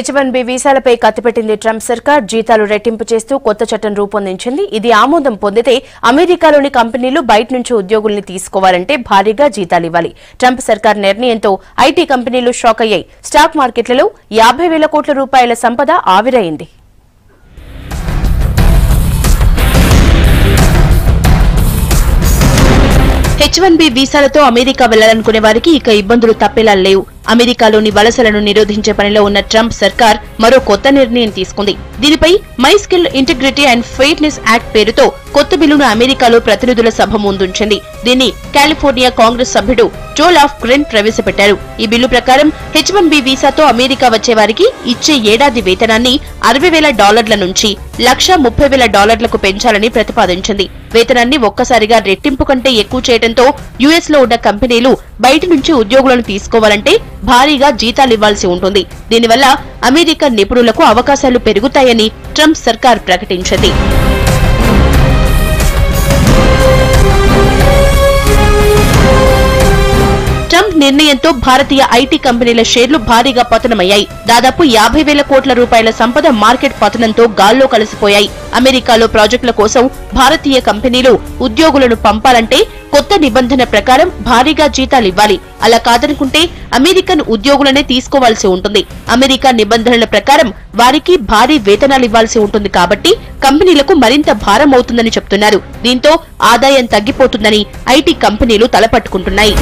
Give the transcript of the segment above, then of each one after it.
H1B వీసాలపై కత్తిపెట్టింది Trump సర్కార్. జీతాలు రెట్టింపు చేస్తూ కొత్త చట్టం రూపొందించింది. ఇది ఆమోదం పొందితే అమెరికాలోని కంపెనీలు బయట నుంచి ఉద్యోగుల్ని తీసుకోవాలంటే భారీగా జీతాలు ఇవ్వాలి. ట్రంప్ సర్కార్ నిర్ణయంతో ఐటీ కంపెనీలు షాక్ అయ్యాయి. స్టాక్ మార్కెట్లలో 50,000 కోట్ల రూపాయల సంపద ఆవిరైంది. H1B వీసాలతో అమెరికా వెళ్లాలనుకునే వారికి ఇక ఇబ్బందులు తప్పేలా లేవు. అమెరికాలోని వలసలను నిరోధించే పనిలో ఉన్న ట్రంప్ సర్కార్ మరో కొత్త నిర్ణయం తీసుకుంది. దీనిపై my skill integrity and fairness act పేరుతో కొత్త బిల్లును అమెరికాలో ప్రతినిధుల సభ ముందుంచింది. దీన్ని కాలిఫోర్నియా కాంగ్రెస్ సభ్యుడు జోల్ ఆఫ్ గ్రెన్ ప్రవేశపెట్టారు. ఈ బిల్లు ప్రకారం H1B వీసాతో అమెరికా వచ్చే వారికి ఇచ్చే ఏడాది వేతనాన్ని $60,000 నుంచి $130,000 పెంచాలని ప్రతిపాదించింది. వేతనాన్ని ఒక్కసారిగా రెట్టింపు కంటే ఎక్కువ చేయడంతో యుఎస్ లో ఉన్న కంపెనీలు బయట నుంచి ఉద్యోగులను తీసుకోవాలంటే భారీగా జీతాలివ్వాల్సి ఉంటుంది. దీనివల్ల అమెరికా నిపుణులకు అవకాశాలు పెరుగుతాయని ట్రంప్ సర్కార్ ప్రకటించింది. ట్రంప్ నిర్ణయంతో భారతీయ ఐటీ కంపెనీల షేర్లు భారీగా పతనమయ్యాయి. దాదాపు 50,000 కోట్ల రూపాయల సంపద మార్కెట్ పతనంతో గాల్లో కలిసిపోయాయి. అమెరికాలో ప్రాజెక్టుల కోసం భారతీయ కంపెనీలు ఉద్యోగులను పంపాలంటే కొత్త నిబంధన ప్రకారం భారీగా జీతాలివ్వాలి. అలా కాదనుకుంటే అమెరికన్ ఉద్యోగులనే తీసుకోవాల్సి ఉంటుంది. అమెరికా నిబంధనల ప్రకారం వారికి భారీ వేతనాలివ్వాల్సి ఉంటుంది. కాబట్టి కంపెనీలకు మరింత భారం అవుతుందని చెప్తున్నారు. దీంతో ఆదాయం తగ్గిపోతుందని ఐటీ కంపెనీలు తలపట్టుకుంటున్నాయి.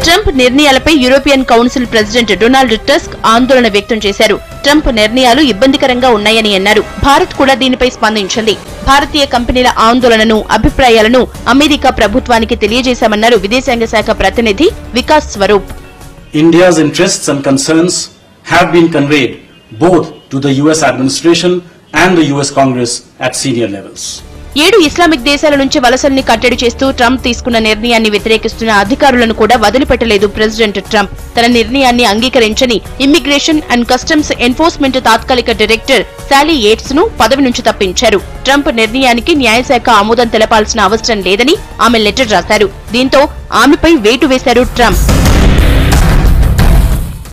ట్రంప్ నిర్ణయాలపై European council president Donald Tusk ఆందోళన వ్యక్తం చేశారు. ట్రంప్ నిర్ణయాలు ఇబ్బందికరంగా ఉన్నాయని అన్నారు. భారత్ కూడా దీనిపై స్పందించింది. భారతీయ కంపెనీల ఆందోళనను, అభిప్రాయాలను అమెరికా ప్రభుత్వానికి తెలియజేశామన్నారు విదేశాంగ శాఖ ప్రతినిధి Vikas Swarup. India's interests and concerns have been conveyed both to the US administration and the US Congress at senior levels. 7 Islamic దేశాల నుంచి వలసల్ని కట్టడి చేస్తూ ట్రంప్ తీసుకున్న నిర్ణయాన్ని వ్యతిరేకిస్తున్న అధికారులను కూడా వదిలిపెట్టలేదు ప్రెసిడెంట్ ట్రంప్. తన నిర్ణయాన్ని అంగీకరించని ఇమ్మిగ్రేషన్ అండ్ కస్టమ్స్ ఎన్ఫోర్స్మెంట్ తాత్కాలిక డైరెక్టర్ సాలీ ఏట్స్ ను పదవి నుంచి తప్పించారు. ట్రంప్ నిర్ణయానికి న్యాయశాఖ ఆమోదం తెలపాల్సిన అవసరం లేదని ఆమె లెటర్ రాశారు. దీంతో ఆమెపై వేటు వేశారు ట్రంప్.